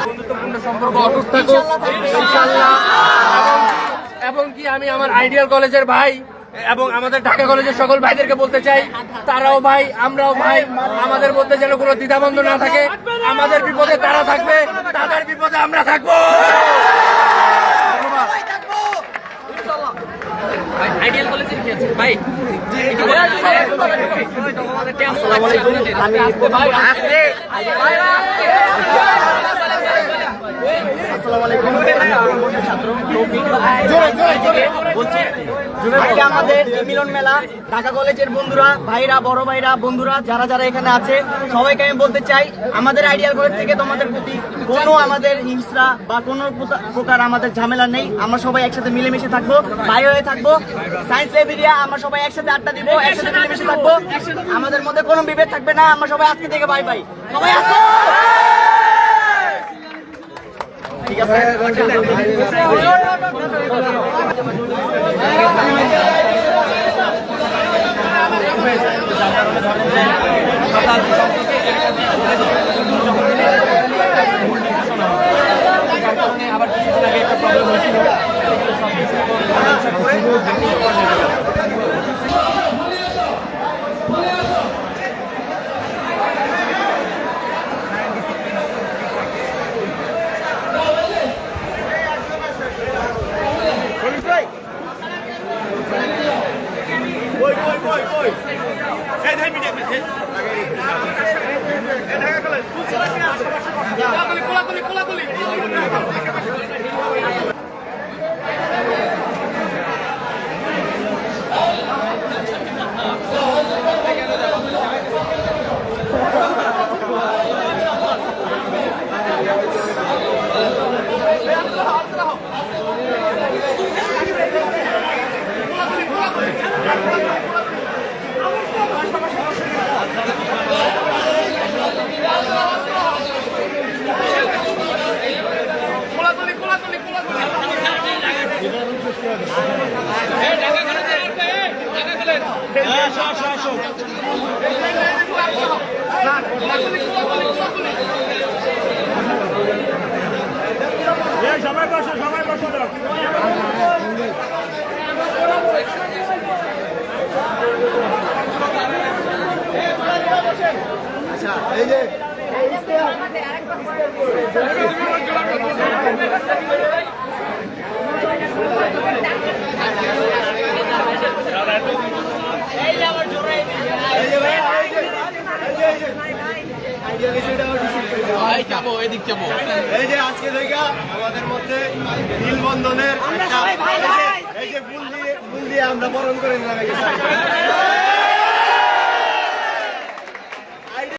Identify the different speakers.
Speaker 1: বন্ধুত্বপূর্ণ সম্পর্ক অটুট থাকুক ইনশাআল্লাহ। এবং কি আমি আমার আইডিয়াল কলেজের ভাই এবং আমাদের ঢাকা কলেজের সকল ভাইদেরকে বলতে চাই, তারাও ভাই আমরাও ভাই, আমাদের মধ্যে যেন কোনো দ্বিধাদ্বন্দ্ব না থাকে। আমাদের বিপদে তারা থাকবে, তাদের বিপদে আমরা থাকবো। আইডিয়াল কলেজের কি আছে ভাই? আসসালামু আলাইকুম, আমি ভাই আসলে আসসালামু আলাইকুম, ছাত্র তৌফিক বলছি। আজকে আমাদের মিলন মেলা, ঢাকা কলেজের বন্ধুরা, ভাইরা, বড় ভাইরা, বন্ধুরা যারা যারা এখানে আছে সবাইকে আমি বলতে চাই, আমাদের আইডিয়াল কলেজ থেকে তোমাদের প্রতি কোনো আমাদের হিংসা বা কোনো প্রকার আমাদের ঝামেলা নেই। আমরা সবাই একসাথে মিলেমিশে থাকবো, ভাই হয়ে থাকবো। সায়েন্স লাইব্রেরিয়া আমরা সবাই একসাথে আড্ডা দিব, একসাথে মিলেমিশে থাকবো, আমাদের মধ্যে কোনো বিভেদ থাকবে না। আমরা সবাই আজকে থেকে ভাই ভাই সবাই আসো। ঠিক আছে, আবার কিছুদিন আগে একটা প্রবলেম হয়েছিল। সবাই বসো, সবাই বসো। আচ্ছা, এই যে আজকে থেকে আমাদের মধ্যে নীলবন্ধনের এই যে ফুল দিয়ে আমরা বরণ করে নিলাম।